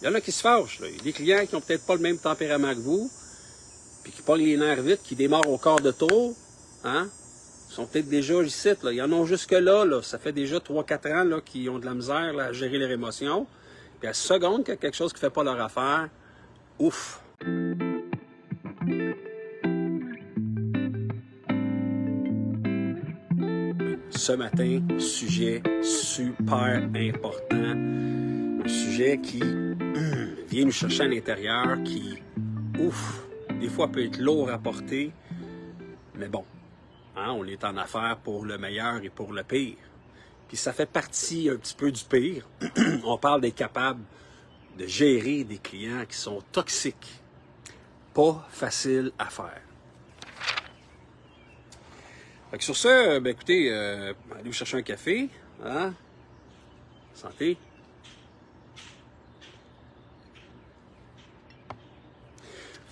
Il y en a qui se fâchent. Là. Il y a des clients qui n'ont peut-être pas le même tempérament que vous, puis qui pognent les nerfs vite, qui démarrent au quart de tour. Hein? Ils sont peut-être déjà ici. Là. Ils en ont jusque-là. Là. Ça fait déjà 3-4 ans là, qu'ils ont de la misère là, à gérer leurs émotions. Puis à la seconde qu'il y a quelque chose qui ne fait pas leur affaire, ouf! Ce matin, sujet super important. Un sujet qui vient nous chercher à l'intérieur, qui, ouf, des fois peut être lourd à porter, mais bon, hein, on est en affaires pour le meilleur et pour le pire. Puis ça fait partie un petit peu du pire. On parle d'être capable de gérer des clients qui sont toxiques. Pas facile à faire. Fait que sur ça, ben écoutez, allez vous chercher un café, hein? Santé.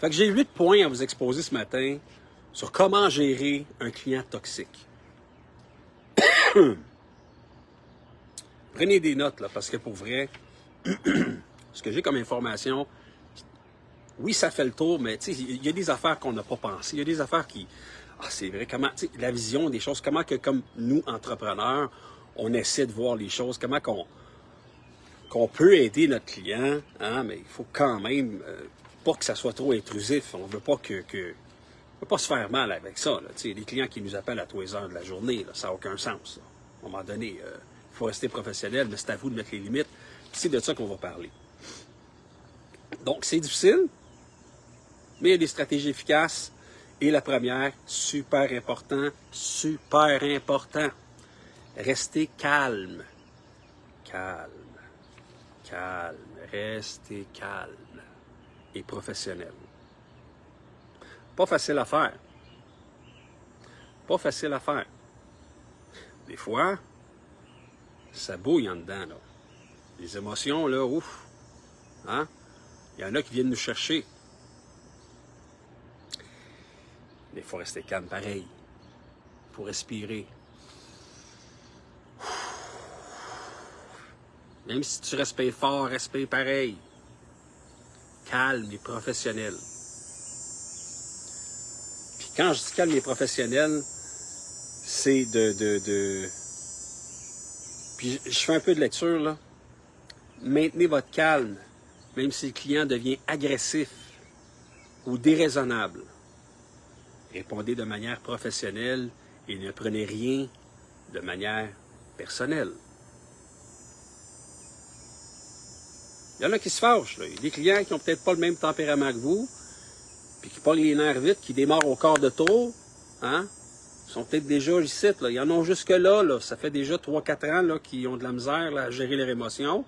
Fait que j'ai 8 points à vous exposer ce matin sur comment gérer un client toxique. Prenez des notes, là, parce que pour vrai, ce que j'ai comme information, oui, ça fait le tour, mais il y a des affaires qu'on n'a pas pensées. Il y a des affaires qui... Ah, c'est vrai, comment, la vision des choses, comment que, comme nous, entrepreneurs, on essaie de voir les choses, comment qu'on peut aider notre client, hein, mais il faut quand même pas que ça soit trop intrusif. On veut pas on veut pas se faire mal avec ça. Là. Les clients qui nous appellent à tous les heures de la journée, là, ça n'a aucun sens. Là. À un moment donné, il faut rester professionnel, mais c'est à vous de mettre les limites. C'est de ça qu'on va parler. Donc, c'est difficile, mais il y a des stratégies efficaces. Et la première, super important, restez calme. Calme. Restez calme et professionnel. Pas facile à faire. Des fois, ça bouille en dedans, là. Les émotions, là, ouf. Hein? Il y en a qui viennent nous chercher. Mais il faut rester calme pareil. Il faut respirer. Même si tu respires fort, respire pareil. Calme et professionnel. Puis quand je dis calme et professionnel, c'est Puis je fais un peu de lecture, là. Maintenez votre calme, même si le client devient agressif ou déraisonnable. Répondez de manière professionnelle et ne prenez rien de manière personnelle. Il y en a qui se fâchent. Là. Il y a des clients qui n'ont peut-être pas le même tempérament que vous, puis qui pognent les nerfs vite, qui démarrent au quart de tour. Hein? Ils sont peut-être déjà ici. Là. Ils en ont jusque-là. Là. Ça fait déjà 3-4 ans là, qu'ils ont de la misère là, à gérer leurs émotions.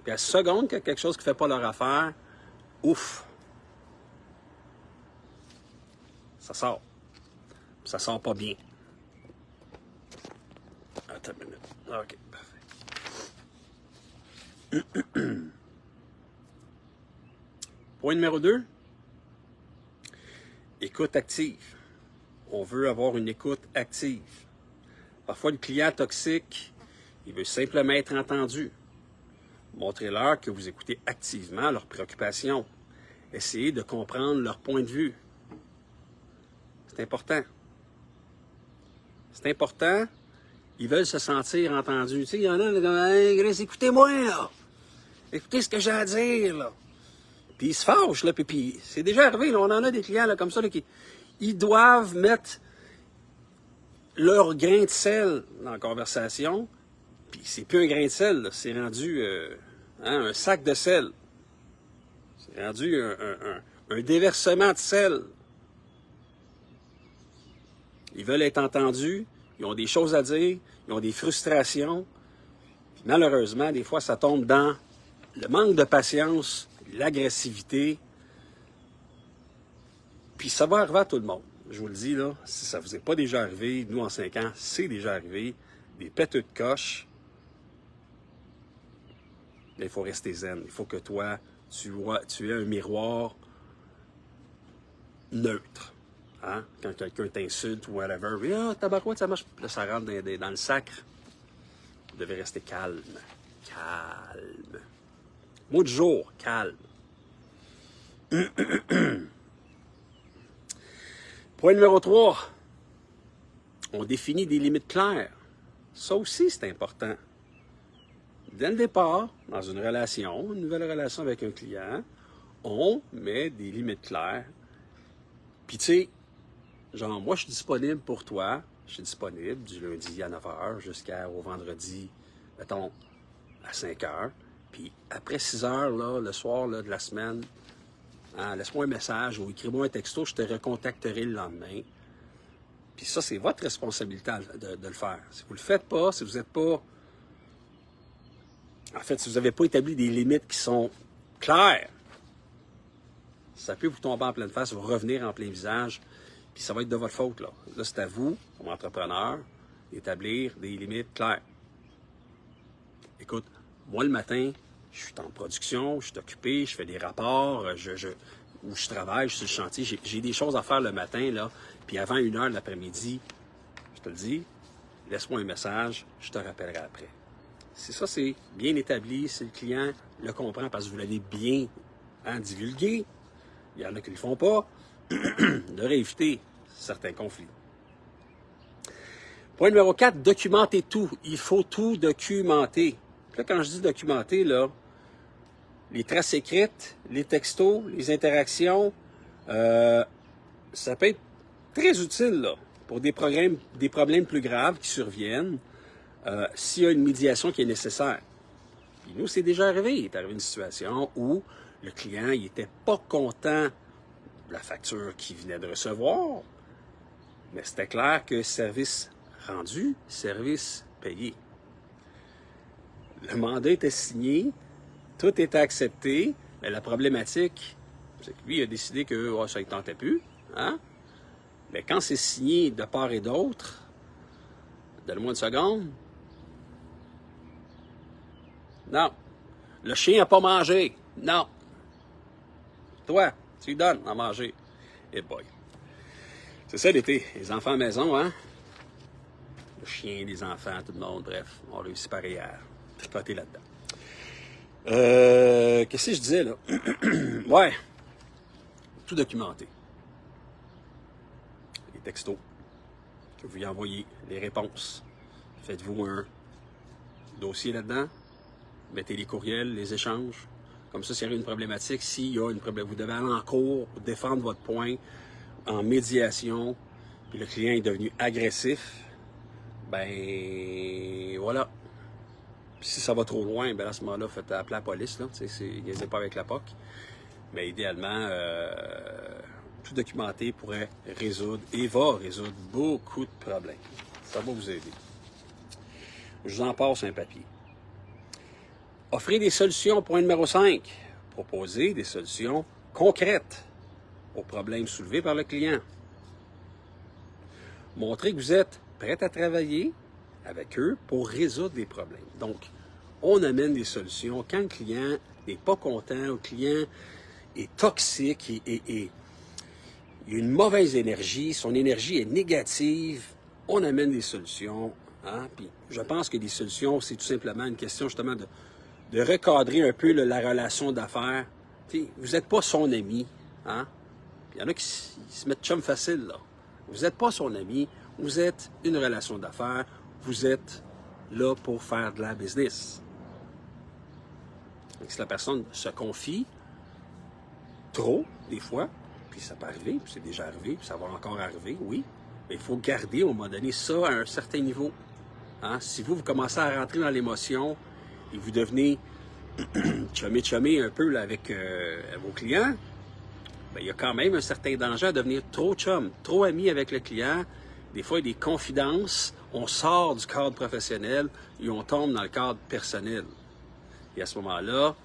Puis à la seconde qu'il y a quelque chose qui ne fait pas leur affaire, ouf! Ça sort. Ça sort pas bien. Attends une minute. OK, parfait. Point numéro 2. Écoute active. On veut avoir une écoute active. Parfois, le client toxique, il veut simplement être entendu. Montrez-leur que vous écoutez activement leurs préoccupations. Essayez de comprendre leur point de vue. C'est important. C'est important. Ils veulent se sentir entendus. Tu sais, il y en a qui disent hey, « écoutez-moi, là. Écoutez ce que j'ai à dire, là. » Puis ils se fâchent, là. Puis c'est déjà arrivé, là. On en a des clients là, comme ça, là, qui ils doivent mettre leur grain de sel dans la conversation. Puis c'est plus un grain de sel, là. C'est rendu un sac de sel. C'est rendu un déversement de sel. Ils veulent être entendus, ils ont des choses à dire, ils ont des frustrations. Puis malheureusement, des fois, ça tombe dans le manque de patience, l'agressivité. Puis ça va arriver à tout le monde. Je vous le dis, là, si ça ne vous est pas déjà arrivé, nous, en 5 ans, c'est déjà arrivé. Des pètes de coche. Mais il faut rester zen. Il faut que toi, tu aies un miroir neutre. Hein? Quand quelqu'un t'insulte ou whatever, « Ah, tabarouette, ça marche. » Là, ça rentre dans le sacre. Vous devez rester calme. Calme. Mot du jour, calme. Point numéro 3. On définit des limites claires. Ça aussi, c'est important. Dès le départ, dans une relation, une nouvelle relation avec un client, on met des limites claires. Puis tu sais, genre, moi, je suis disponible pour toi. Je suis disponible du lundi à 9h jusqu'au vendredi, mettons, à 5h. Puis après 6h, là, le soir là, de la semaine, hein, laisse-moi un message ou écris-moi un texto, je te recontacterai le lendemain. Puis ça, c'est votre responsabilité de le faire. Si vous ne le faites pas, si vous n'êtes pas... En fait, si vous n'avez pas établi des limites qui sont claires, ça peut vous tomber en pleine face, vous revenir en plein visage, puis ça va être de votre faute, là. Là, c'est à vous, comme entrepreneur, d'établir des limites claires. Écoute, moi, le matin, je suis en production, je suis occupé, je fais des rapports, où je travaille, je suis sur le chantier, j'ai des choses à faire le matin, là, puis avant 1h de l'après-midi, je te le dis, laisse-moi un message, je te rappellerai après. Si ça, c'est bien établi, si le client le comprend parce que vous l'avez bien divulgué, il y en a qui ne le font pas, de rééviter certains conflits. Point numéro 4, documenter tout. Il faut tout documenter. Puis là, quand je dis documenter, là, les traces écrites, les textos, les interactions, ça peut être très utile là, pour des problèmes plus graves qui surviennent s'il y a une médiation qui est nécessaire. Puis nous, c'est déjà arrivé. Il est arrivé une situation où le client n'était pas content de la facture qu'il venait de recevoir, mais c'était clair que service rendu, service payé. Le mandat était signé, tout était accepté, mais la problématique, c'est que lui a décidé que ça ne tentait plus. Hein? Mais quand c'est signé de part et d'autre, donne-moi une seconde. Non. Le chien n'a pas mangé. Non. Toi, tu lui donnes à manger. Eh boy. C'est ça l'été. Les enfants à la maison, hein? Le chien, les enfants, tout le monde, bref, on réussit pareil à tripoter là-dedans. Qu'est-ce que je disais, là? Ouais. Tout documenté. Les textos que vous y envoyez, les réponses. Faites-vous un dossier là-dedans. Mettez les courriels, les échanges. Comme ça, s'il y a une problématique, s'il y a une problématique, vous devez aller en cours, défendre votre point, en médiation, puis le client est devenu agressif, ben voilà. Puis si ça va trop loin, ben à ce moment-là, faites appeler la police, là. Niaisez pas avec la POC. Mais idéalement, tout documenté pourrait résoudre et va résoudre beaucoup de problèmes. Ça va vous aider. Je vous en passe un papier. Offrez des solutions, point numéro 5. Proposez des solutions concrètes aux problèmes soulevés par le client. Montrez que vous êtes prêt à travailler avec eux pour résoudre des problèmes. Donc, on amène des solutions. Quand le client n'est pas content, le client est toxique et il a une mauvaise énergie, son énergie est négative, on amène des solutions. Hein? Puis, je pense que les solutions, c'est tout simplement une question justement de recadrer un peu la relation d'affaires. T'sais, vous n'êtes pas son ami. Hein? Il y en a qui se mettent chum facile, là. Vous n'êtes pas son ami, vous êtes une relation d'affaires, vous êtes là pour faire de la business. Donc, si la personne se confie trop, des fois, puis ça peut arriver, puis c'est déjà arrivé, puis ça va encore arriver, oui, mais il faut garder, à un moment donné, ça à un certain niveau. Hein? Si vous commencez à rentrer dans l'émotion et vous devenez chumé un peu là, avec vos clients, bien, il y a quand même un certain danger à devenir trop chum, trop ami avec le client. Des fois, il y a des confidences, on sort du cadre professionnel et on tombe dans le cadre personnel. Et à ce moment-là,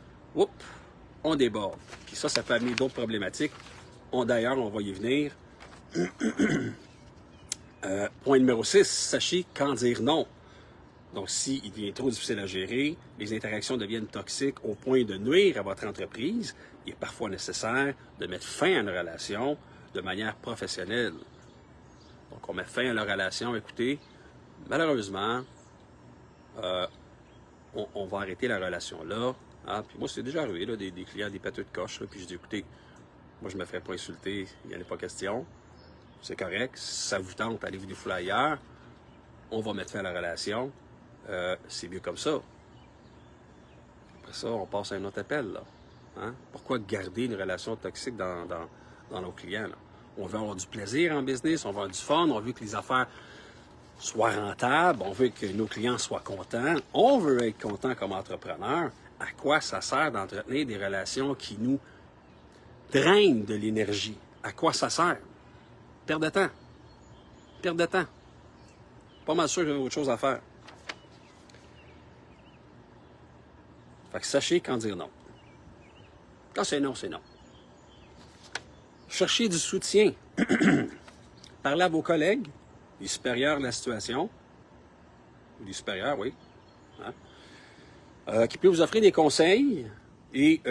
on déborde. Puis ça peut amener d'autres problématiques. D'ailleurs, on va y venir. Point numéro 6, sachez quand dire non. Donc, s'il devient trop difficile à gérer, les interactions deviennent toxiques au point de nuire à votre entreprise, il est parfois nécessaire de mettre fin à une relation de manière professionnelle. Donc, on met fin à la relation. Écoutez, malheureusement, on va arrêter la relation là. Hein? Puis moi, c'est déjà arrivé, là, des clients, des pâteux de coche, là, puis je dis, écoutez, moi, je me ferai pas insulter, il n'y en a pas question. C'est correct. Si ça vous tente, allez vous défouler ailleurs. On va mettre fin à la relation. C'est mieux comme ça. Après ça, on passe à un autre appel, là. Hein? Pourquoi garder une relation toxique dans nos clients, là? On veut avoir du plaisir en business, on veut avoir du fun, on veut que les affaires soient rentables, on veut que nos clients soient contents, on veut être content comme entrepreneur. À quoi ça sert d'entretenir des relations qui nous drainent de l'énergie? À quoi ça sert? Perte de temps. Perte de temps. Pas mal sûr que j'ai autre chose à faire. Fait que sachez quand dire non. Quand c'est non, c'est non. Cherchez du soutien. Parlez à vos collègues, les supérieurs de la situation, ou les supérieurs, oui, hein, qui peuvent vous offrir des conseils et,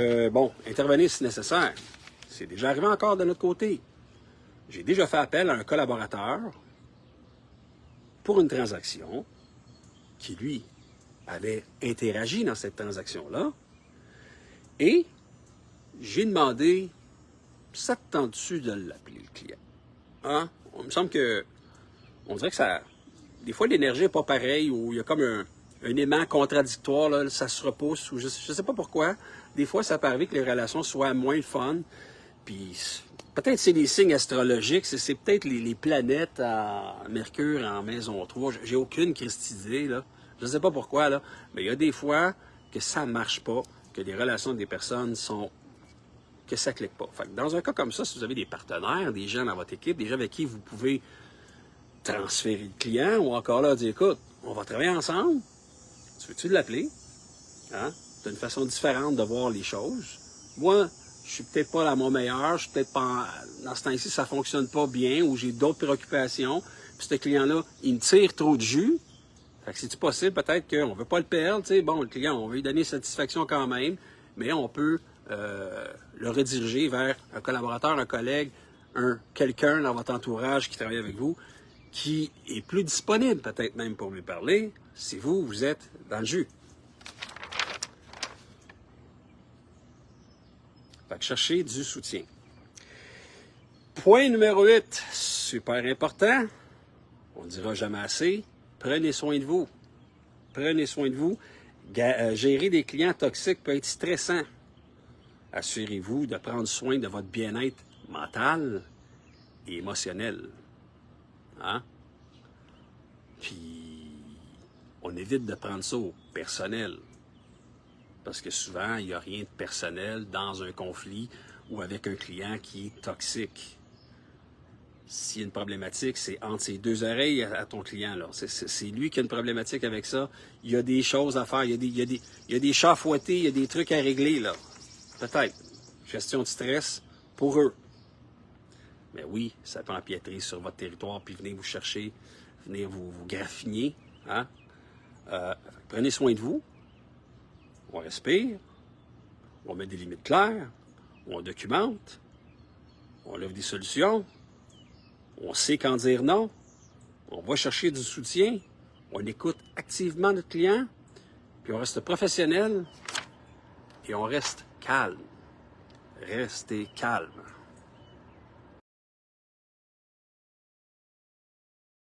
intervenir si nécessaire. C'est déjà arrivé encore de notre côté. J'ai déjà fait appel à un collaborateur pour une transaction qui, lui, avait interagi dans cette transaction-là. Et j'ai demandé, ça te tente-tu de l'appeler, le client? Hein? Il me semble que, on dirait que ça, des fois, l'énergie n'est pas pareille, ou il y a comme un aimant contradictoire, là, ça se repousse, ou je ne sais pas pourquoi. Des fois, ça peut arriver que les relations soient moins fun, puis peut-être c'est des signes astrologiques, c'est peut-être les planètes à Mercure en maison 3, j'ai aucune idée, là. Je ne sais pas pourquoi, là, mais il y a des fois que ça ne marche pas, que les relations des personnes sont... que ça ne clique pas. Fait que dans un cas comme ça, si vous avez des partenaires, des gens dans votre équipe, des gens avec qui vous pouvez transférer le client, ou encore là, dire, écoute, on va travailler ensemble, tu veux-tu l'appeler? Hein? C'est une façon différente de voir les choses. Moi, je suis peut-être pas à mon meilleur, je suis peut-être pas... Dans ce temps-ci, ça fonctionne pas bien, ou j'ai d'autres préoccupations, puis ce client-là, il me tire trop de jus. Fait que c'est-tu possible, peut-être qu'on ne veut pas le perdre, tu sais, bon, le client, on veut lui donner satisfaction quand même, mais on peut le rediriger vers un collaborateur, un collègue, quelqu'un dans votre entourage qui travaille avec vous, qui est plus disponible, peut-être même pour lui parler, si vous êtes dans le jus. Fait que cherchez du soutien. Point numéro 8, super important, on ne dira jamais assez, prenez soin de vous. Prenez soin de vous. Gérer des clients toxiques peut être stressant. Assurez-vous de prendre soin de votre bien-être mental et émotionnel. Hein? Puis, on évite de prendre ça au personnel. Parce que souvent, il n'y a rien de personnel dans un conflit ou avec un client qui est toxique. S'il y a une problématique, c'est entre ses deux oreilles à ton client, là. C'est lui qui a une problématique avec ça. Il y a des choses à faire, il y a des chats à fouetter, il y a des trucs à régler, là. Peut-être. Gestion de stress pour eux. Mais oui, ça peut empiétrer sur votre territoire, puis venir vous chercher, venir vous graffiner. Hein? Prenez soin de vous. On respire. On met des limites claires. On documente. On offre des solutions. On sait quand dire non. On va chercher du soutien. On écoute activement notre client. Puis on reste professionnel. Et on reste calme. Restez calme.